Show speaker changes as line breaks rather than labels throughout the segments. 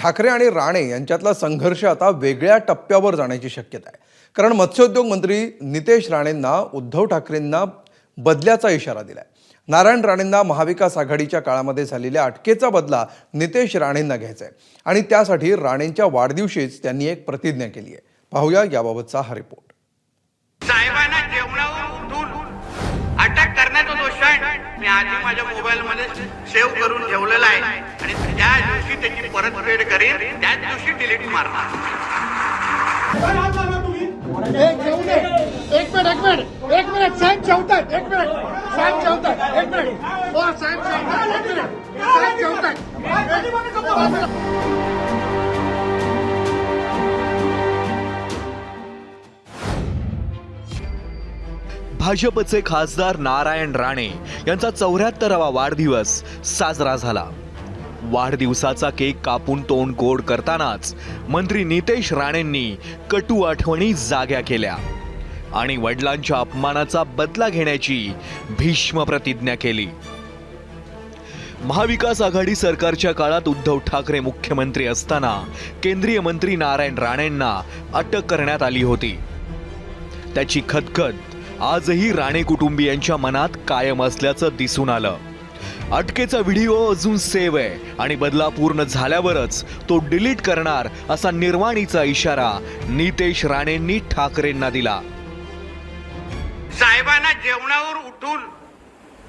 ठाकरे आणि राणे यांच्यातला संघर्ष आता वेगळ्या टप्प्यावर जाण्याची शक्यता आहे। कारण मत्स्योद्योग मंत्री नितेश राणेंना उद्धव ठाकरेंना बदल्याचा इशारा दिलाय। नारायण राणेंना महाविकास आघाडीच्या काळामध्ये झालेल्या अटकेचा बदला नितेश राणेंना घ्यायचा आहे आणि त्यासाठी राणेंच्या वाढदिवशीच त्यांनी एक प्रतिज्ञा केली आहे। पाहूया याबाबतचा हा रिपोर्ट।
साहेबांना जेवणावर उठून अटक करण्याचा दोष आहे मी आधी माझ्या मोबाईल मध्ये सेव्ह करून ठेवलेला आहे आणि त्या दिवशी त्याची परतफेड करेन, त्याच दिवशी डिलीट मारणार।
एक मिनिट साहेब जेवतात, एक मिनिट साहेब जेवतात, एक मिनिट हो साहेब जेवतात, एक मिनिट साहेब जेवतात।
भाजपचे खासदार नारायण राणे यांचा 74वा वाढदिवस साजरा झाला। वाढदिवसाचा केक कापून तोंड गोड करतानाच मंत्री नितेश राणेंनी कटू आठवणी जाग्या केल्या आणि वडिलांच्या अपमानाचा बदला घेण्याची भीष्म प्रतिज्ञा केली। महाविकास आघाडी सरकारच्या काळात उद्धव ठाकरे मुख्यमंत्री असताना केंद्रीय मंत्री नारायण राणेंना अटक करण्यात आली होती। त्याची खदखद आजही राणे कुटुंबियांच्या मनात कायम असल्याचं दिसून आलं। अटकेचा व्हिडिओ अजून सेव्ह आहे आणि बदला पूर्ण झाल्यावरच तो डिलीट करणार असा निर्वाणीचा इशारा नितेश राणेंनी ठाकरेंना दिला।
साहेबांना जेवणावर उठून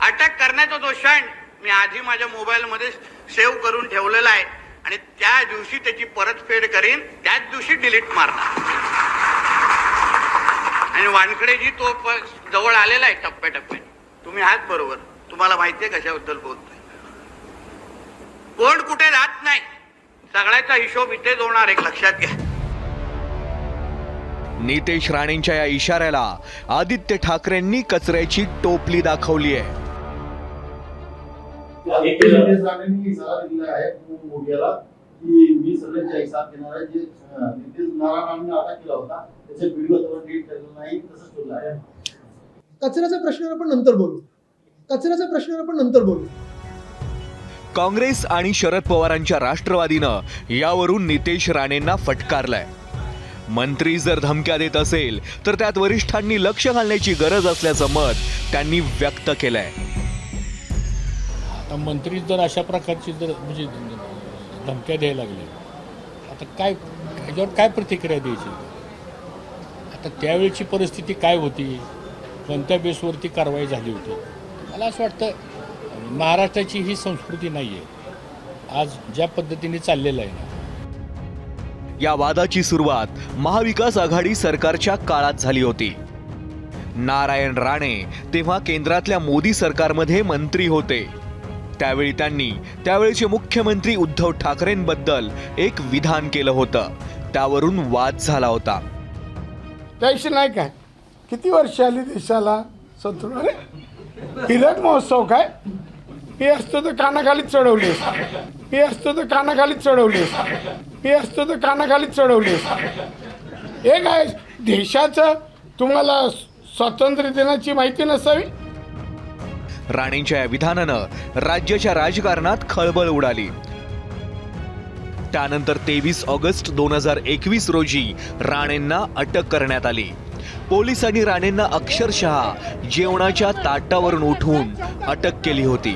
अटक करण्याचा दोष आहे मी आधी माझ्या मोबाईल मध्ये सेव्ह करून ठेवलेला आहे आणि त्या दिवशी त्याची परतफेड करेन, त्याच दिवशी डिलीट मारणार। आणि वानखडेजी तो जवळ आलेला आहे टप्प्याटप्प्याने। तुम्ही आहात बरोबर, तुम्हाला माहिती आहे कशाबद्दल बोलतोय। कोण कुठे राहत नाही, सगळ्याचा हिशोब इथेच होणार, एक लक्षात घ्या।
नितेश राणेंच्या या इशाऱ्याला आदित्य ठाकरेंनी कचऱ्याची टोपली दाखवली आहे।
नितेश राणेंनी इशारा दिला आहे मोदीला की मी सगळ्यांचा हिसाब घेणार आहे। जे नितेश नारायणांनी अटक केला होता त्याचे व्हिडिओ तर डिलीट केलेला नाही, तसंच ठेवलं आहे।
कचऱ्याच्या प्रश्नावर आपण नंतर बोलू।
काँग्रेस आणि शरद पवारांच्या राष्ट्रवादीनं यावरून नितेश राणेंना फटकारलंय। मंत्री जर धमक्या देत असेल तर त्यात वरिष्ठांनी लक्ष घालण्याची गरज असल्याचं मत त्यांनी व्यक्त केलंय।
आता मंत्री जर अशा प्रकारची जर म्हणजे धमक्या द्यायला लागले, आता काय याच्यावर काय प्रतिक्रिया द्यायची? आता त्यावेळची परिस्थिती काय होती, कोणत्या बेसवरती कारवाई झाली होती? मला असं वाटतं महाराष्ट्राची ही संस्कृती नाही आहे आज ज्या पद्धतीने चाललेलं आहे ना।
या वादाची सुरुवात महाविकास आघाडी सरकारच्या काळात झाली होती। नारायण राणे तेव्हा केंद्रातल्या मोदी सरकारमध्ये मंत्री होते। त्यावेळी त्यांनी त्यावेळचे मुख्यमंत्री उद्धव ठाकरेंबद्दल एक विधान केलं होतं, त्यावरून वाद झाला होता।
त्याशी नाही काय किती वर्ष आली देशाला संतुलन, हिरक महोत्सव काय हे असतं तर कानाखालीच चढवलेस, हे असतं तर कानाखालीच चढवलेस, हे असतं तर कानाखालीच चढवलेस। हे काय देशाचं तुम्हाला स्वातंत्र्य दिनाची माहिती नसावी?
राणेंच्या या विधानानं राज्याच्या राजकारणात खळबळ उडाली। त्यानंतर 23 ऑगस्ट 2021 रोजी राणेंना अटक करण्यात आली। पोलिसांनी राणेंना अक्षरशः जेवणाच्या ताटावरून उठवून अटक केली होती।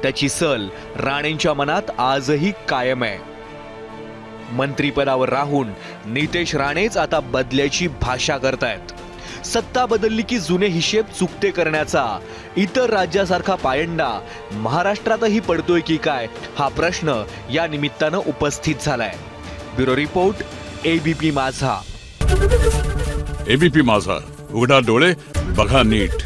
त्याची सल राणेंच्या मनात आजही कायम आहे। मंत्रीपदावर राहून नितेश राणेच आता बदल्याची भाषा करतायत। सत्ता बदलली की जुने हिशेब चुकते करण्याचा इतर राज्यासारखा पायंडा महाराष्ट्रातही पडतोय की काय हा प्रश्न या निमित्तानं उपस्थित झालाय। ब्युरो रिपोर्ट, एबीपी माझा।
एबीपी माझा, उघडा डोळे बघा नीट।